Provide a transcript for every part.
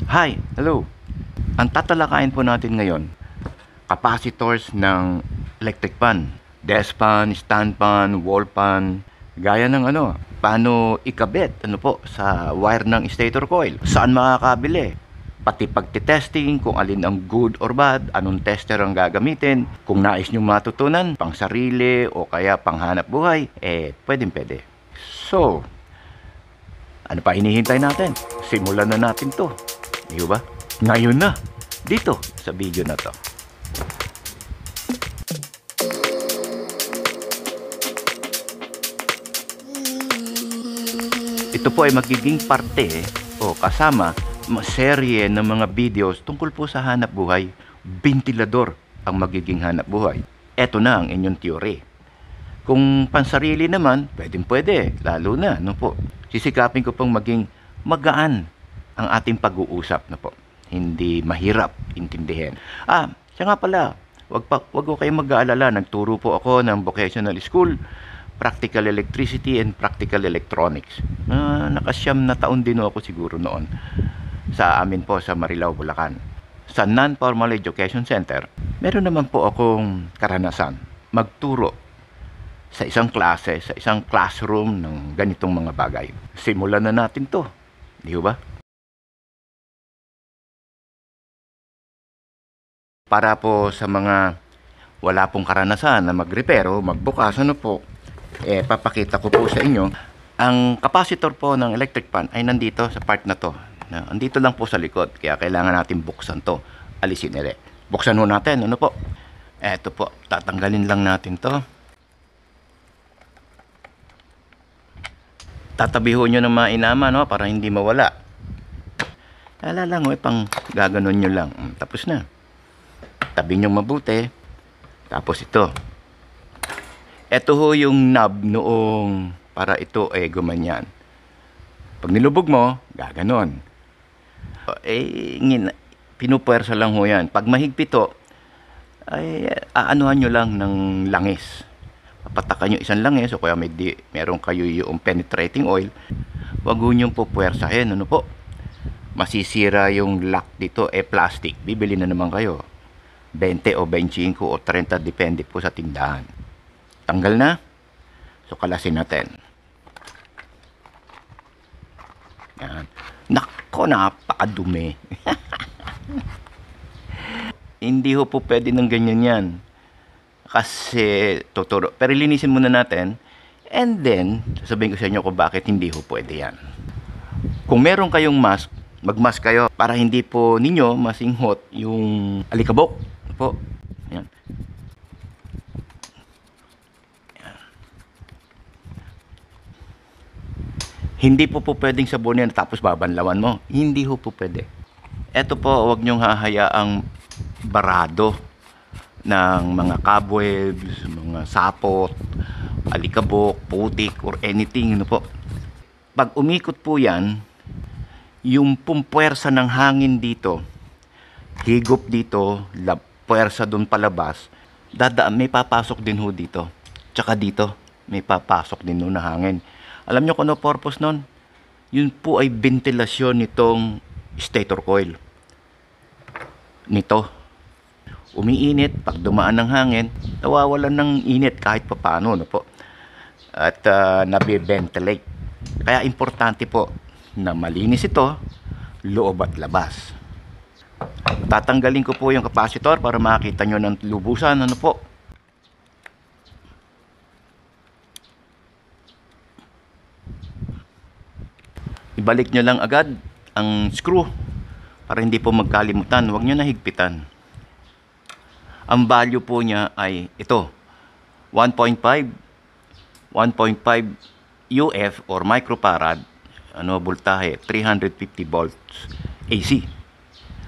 Hi, hello. Ang tatalakayin po natin ngayon, capacitors ng electric fan. Desk fan, stand fan, wall fan, gaya ng paano ikabit sa wire ng stator coil. Saan makakabili? Pati pagtitesting kung alin ang good or bad, anong tester ang gagamitin, kung nais nyo matutunan, pang sarili o kaya pang hanap buhay, pwede. So, ano pa hinihintay natin? Simulan na natin to. Di ba? Ngayon na, dito sa video na to. Ito po ay magiging parte o kasama serye ng mga videos tungkol po sa hanap buhay. Ventilador ang magiging hanap buhay. Ito na ang inyong theory. Kung pansarili naman, pwede, lalo na, sisikapin ko pong maging magaan ang ating pag-uusap, Hindi mahirap intindihin. Siya nga pala, wag ko kayong mag-aalala, nagturo po ako ng vocational school, practical electricity and practical electronics. Nakasyam na taon din ako siguro noon sa amin po sa Marilao, Bulacan. Sa Non-Formal Education Center, meron naman po akong karanasan magturo sa isang klase, sa isang classroom ng ganitong mga bagay. Simulan na natin to, di ba? Para po sa mga wala pong karanasan na mag-repair o magbukas, papakita ko po sa inyo. Ang capacitor po ng electric fan ay nandito sa part na to. Andito lang po sa likod, kaya kailangan natin buksan to. Alisin nila. Buksan mo natin, Eto po, tatanggalin lang natin to. Tatabiho nyo ng mainama, para hindi mawala. Lang, pang gaganon nyo lang. Tapos na. Tabi nyo mabuti. Tapos ito. Ito ho yung knob noong para ito gumanyan. Pag nilubog mo, gaganon. Pinupuwersa lang ho yan. Pag mahigpit to, aanuhan nyo lang ng langis. Papatakan nyo isang langis o kaya meron kayo yung penetrating oil. Wag ho nyo po puwersahin. Masisira yung lock dito, plastic. Bibili na naman kayo. 20 o 25 o 30, depende po sa tindahan. Tanggal na. So, kalasin natin. Yan. Nako, napakadumi. Hindi ho po pwede ng ganyan yan. Kasi, tuturo. Pero linisin muna natin. And then, sasabihin ko sa inyo kung bakit hindi ho pwede yan. Kung meron kayong mask, mag-mask kayo para hindi po ninyo masinghot yung alikabok. Yan. Hindi po pwedeng sabunin tapos babanlawan mo. Hindi po pwede. Ito po, huwag nyong hahayaang barado ng mga cobwebs, mga sapot, alikabok, putik, or anything. Pag umikot po yan, yung pumpwersa ng hangin dito, higop dito, puwersa doon palabas, may papasok din ho dito. Tsaka dito, may papasok din ho na hangin. Alam nyo kung ano purpose nun? Yun po ay ventilasyon nitong stator coil. Nito. Umiinit, pag dumaan ng hangin, nawawalan ng init kahit papaano. At nabiventilate. Kaya importante po na malinis ito, loob at labas. Tatanggalin ko po yung capacitor para makita nyo ng lubusan. Ibalik nyo lang agad ang screw para hindi po magkalimutan. Huwag nyo nahigpitan. Ang value po niya ay ito, 1.5 UF or microfarad, voltahe, 350 volts AC.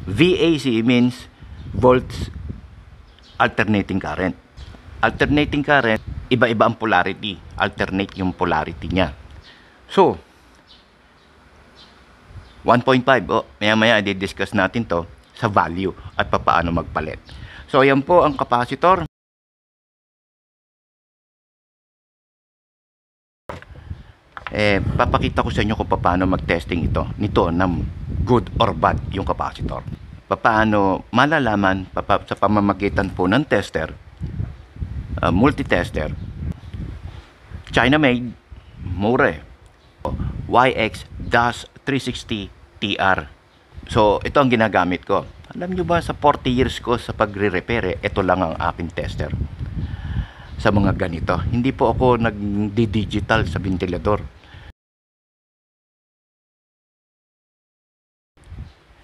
VAC means volts alternating current. Alternating current, iba-iba ang polarity. Alternate yung polarity niya. So, 1.5. Maya-maya i-discuss natin to sa value at paano magpalit. So, yan po ang capacitor. Papakita ko sa inyo kung paano mag-testing nito ng good or bad yung capacitor. Paano malalaman sa pamamagitan po ng tester, multi-tester, China-made, mura YX-360TR. So, ito ang ginagamit ko. Alam nyo ba, sa 40 years ko sa pagre-repair, ito lang ang aking tester. Sa mga ganito. Hindi po ako nag-digital sa ventilador.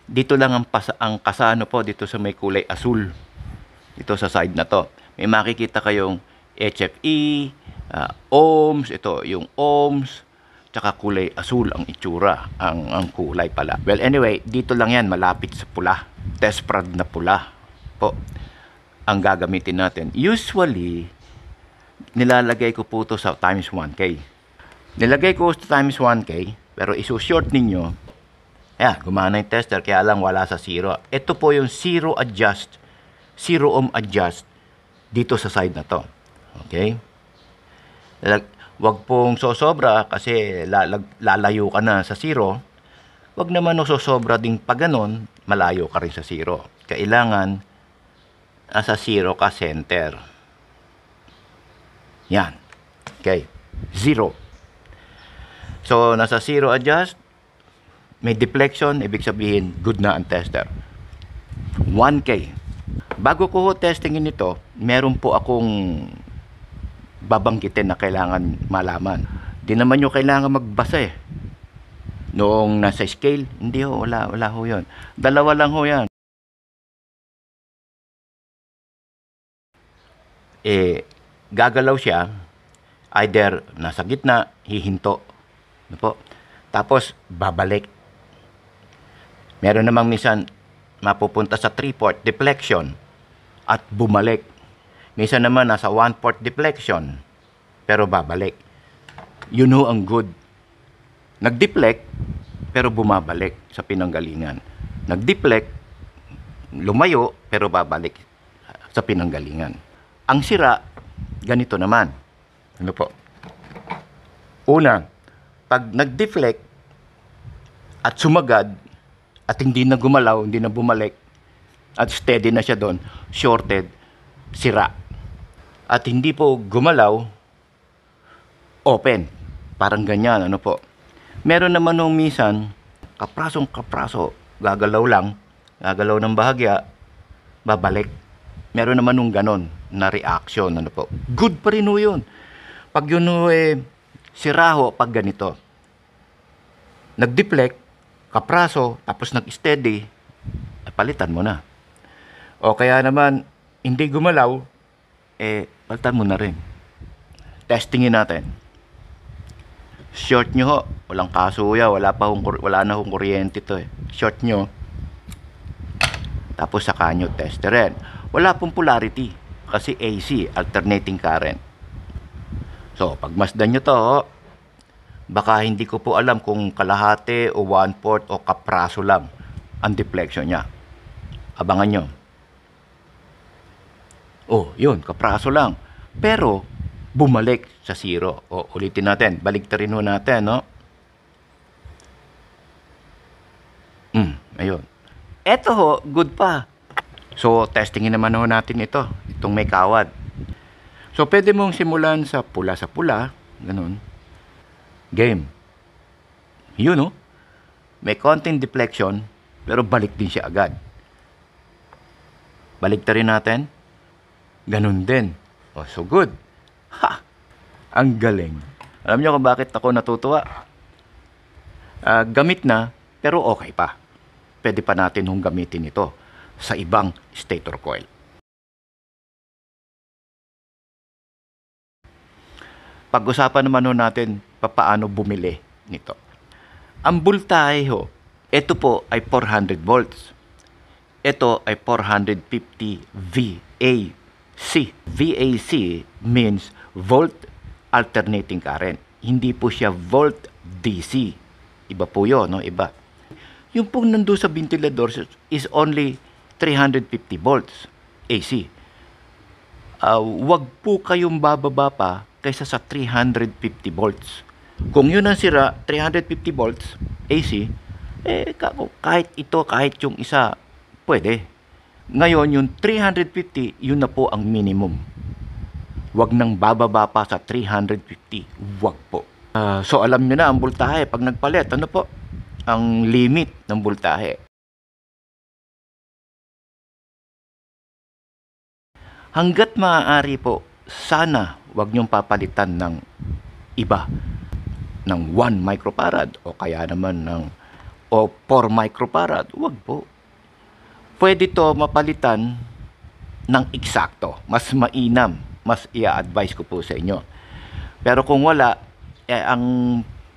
Dito lang ang kasano po, dito sa may kulay asul. Dito sa side na to. May makikita kayong HFE, ohms, ito yung ohms, tsaka kulay asul ang itsura, ang kulay pala. Well, anyway, dito lang yan, malapit sa pula. Test prod na pula po ang gagamitin natin. Usually, nilalagay ko po ito sa times 1K. Nilagay ko sa times 1K, pero iso-short ninyo, gumana yung tester, kaya lang wala sa zero. Ito po yung zero ohm adjust dito sa side na to. Okay? Wag pong sosobra kasi lalayo ka na sa zero. Wag naman sosobra ding pag ganon, malayo ka rin sa zero. Kailangan nasa zero ka center. Yan. Okay. Zero. So, nasa zero adjust, may deflection, ibig sabihin, good na ang tester. 1K. Bago ko testingin ito, meron po akong babanggitin na kailangan malaman. Di naman nyo kailangan magbasa Noong nasa scale, hindi wala ho yun. Dalawa lang ho yan. Gagalaw siya, either nasa gitna, hihinto. Ano po? Tapos, babalik. Meron namang minsan, mapupunta sa 3-port deflection at bumalik. Minsan naman nasa 1-port deflection pero babalik. Yun ho ang good. Nag-deflect pero bumabalik sa pinanggalingan. Nag-deflect, lumayo pero babalik sa pinanggalingan. Ang sira, ganito naman. Ano po? Una, pag nag-deflect at sumagad at hindi na gumalaw, hindi na bumalik at steady na siya doon, shorted, sira. At hindi po gumalaw, open. Parang ganyan, ano po. Meron naman nung minsan, kapraso, gagalaw lang, gagalaw ng bahagya, babalik. Meron naman nung ganon na reaction, ano po. Good pa rin ho yun. Pag yun ho sira ho, pag ganito. Nag-deflect, kapraso, tapos nag-steady, palitan mo na. O kaya naman, hindi gumalaw, palitan mo na rin. Testingin natin. Short nyo ho, walang kasuya, wala na hong kuryente to Short nyo, tapos saka nyo testerin. Wala pong polarity, kasi AC, alternating current. So, pagmasdan nyo to, baka hindi ko po alam kung kalahati o 1/4 o kapraso lang ang deflection niya. Abangan nyo. Yun, kapraso lang. Pero, bumalik sa zero. Ulitin natin. Baliktarin ho natin, no? Ayun. Eto ho, good pa. So, testingin naman ho natin ito. Itong may kawad. So, pwede mong simulan sa pula, ganun. Game. Yun, no? May konting deflection, pero balik din siya agad. Baliktarin natin. Ganun din. So good. Ha! Ang galing. Alam niyo kung bakit ako natutuwa? Gamit na, pero okay pa. Pwede pa natin hong gamitin ito sa ibang stator coil. Pag-usapan naman ho natin paano bumili nito. Ang voltahe ho, ito po ay 400 volts. Ito ay 450 VA. VAC means volt alternating current. Hindi po siya volt DC. Iba po yun, no? Iba. Yung pong nandun sa ventilador is only 350 volts AC. Wag po kayong bababa pa kaysa sa 350 volts. Kung yun ang sira, 350 volts AC, kahit ito, kahit yung isa, pwede. Ngayon, yung 350, yun na po ang minimum. Huwag nang bababa pa sa 350. Huwag po. So, alam nyo na ang voltahe. Pag nagpalit, ano po? Ang limit ng voltahe. Hanggat maaari po, sana huwag nyong papalitan ng iba. Ng 1 microfarad o kaya naman ng 4 microfarad. Huwag po. Pwede to mapalitan ng eksakto. Mas mainam. Mas i-advise ko po sa inyo. Pero kung wala, ang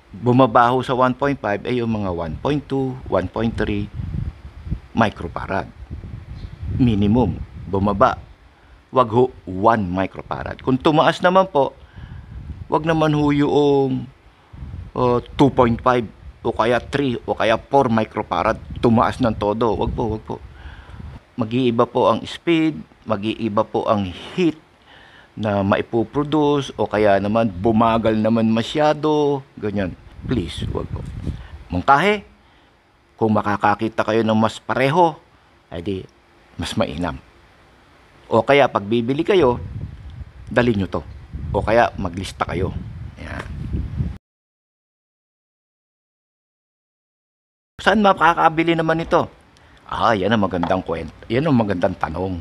bumabaho sa 1.5 ay yung mga 1.2, 1.3 microfarad. Minimum. Bumaba. Wag ho 1 microfarad. Kung tumaas naman po, wag naman ho yung 2.5 o kaya 3 o kaya 4 microfarad. Tumaas ng todo. Wag po, wag po. Mag-iiba po ang speed, mag-iiba po ang heat na maipoproduce o kaya naman bumagal naman masyado. Ganyan. Please, wag po. Mungkahe, kung makakakita kayo ng mas pareho, edi mas mainam. O kaya pag bibili kayo, dali nyo to. O kaya maglista kayo. Yan. Saan makakabili naman ito? Yan ang magandang kwento. Yan ang magandang tanong.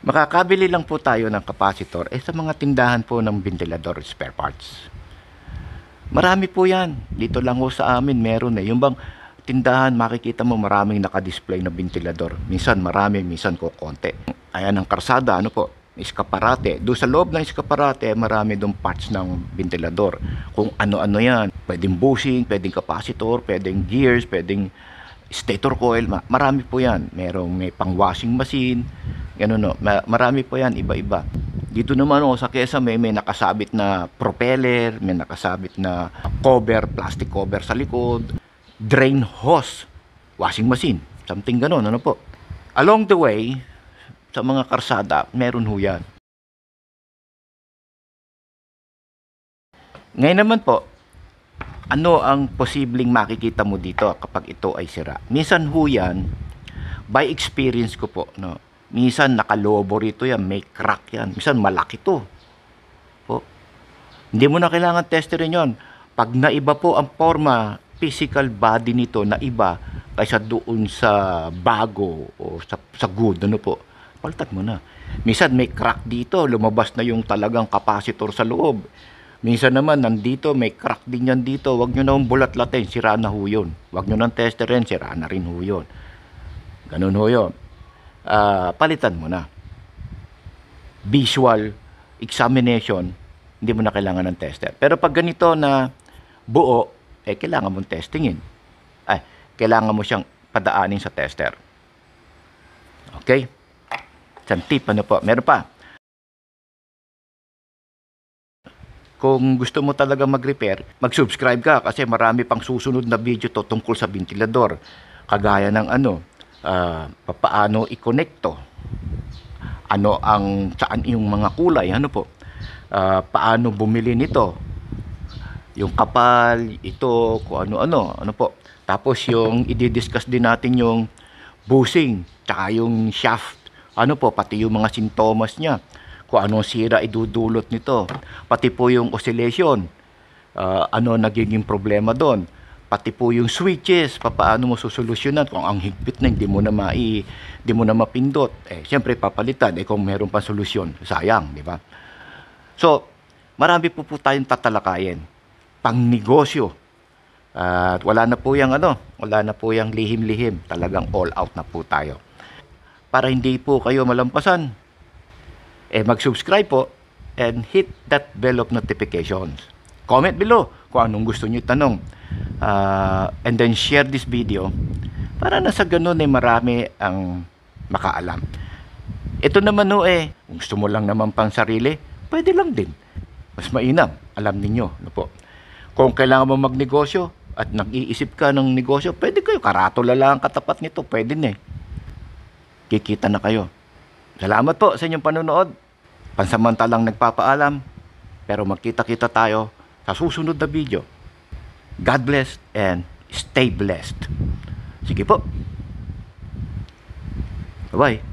Makakabili lang po tayo ng capacitor sa mga tindahan po ng ventilador spare parts. Marami po yan. Dito lang ho sa amin meron Yung bang tindahan, makikita mo maraming nakadisplay na ventilador. Minsan marami, minsan konti. Ayan ang karsada, ano po, eskaparate. Doon sa loob ng eskaparate, marami doon parts ng ventilador. Kung ano-ano yan. Pwedeng bushing, pwedeng capacitor, pwedeng gears, pwedeng stator coil. Marami po yan. May pang washing machine. Ganun, no. Marami po yan, iba-iba. Dito naman sa Quezon may nakasabit na propeller, may nakasabit na cover, plastic cover sa likod. Drain hose, washing machine, something ganon, ano po. Along the way, sa mga karsada, meron ho yan. Ngayon naman po, ano ang posibleng makikita mo dito kapag ito ay sira? Minsan ho yan, by experience ko po, no? Minsan nakalobo rito yan, may crack yan. Minsan malaki to. Po. Hindi mo na kailangan testerin yon. Pag naiba po ang forma, physical body nito na iba kaysa doon sa bago o sa good, ano po, palitan mo na. Minsan may crack dito, lumabas na yung talagang capacitor sa loob. Minsan naman nandito, may crack din yan dito. Huwag nyo na bulat-latin, sira na ho yun. Huwag nyo nang testerin, sira na rin ho yun. Ganun ho yun. Palitan mo na. Visual examination, hindi mo na kailangan ng tester. Pero pag ganito na buo, kailangan mong testingin. Kailangan mo siyang padaanin sa tester. Okay? Isang tip, ano po? Meron pa. Kung gusto mo talaga mag-repair, mag-subscribe ka kasi marami pang susunod na video to tungkol sa ventilador. Kagaya ng paano i-connect to. Saan yung mga kulay, ano po. Paano bumili nito. Yung kapal, ito, kung ano po. Tapos yung i-discuss din natin yung bushing, tsaka yung shaft, pati yung mga sintomas niya, kung anong sira idudulot nito. Pati po yung oscillation, nagiging problema doon. Pati po yung switches, paano mo susolusyonan kung ang higpit na hindi mo na mapindot. Siyempre papalitan, kung meron pa solusyon, sayang, di ba? So, marami po tayong tatalakayin. Pang-negosyo. At wala na po yung lihim-lihim. Talagang all out na po tayo. Para hindi po kayo malampasan, mag-subscribe po and hit that bell of notifications. Comment below kung anong gusto niyo tanong. And then share this video para na sa ganun marami ang makaalam. Ito naman kung gusto mo lang naman pang sarili, pwede lang din. Mas mainam, alam ninyo, ano po. Kung kailangan mo magnegosyo at nag-iisip ka ng negosyo, pwede kayo, karatula lang katapat nito, pwede na Kikita na kayo. Salamat po sa inyong panonood. Pansamantalang nagpapaalam, pero magkita-kita tayo sa susunod na video. God bless and stay blessed. Sige po. Bye-bye.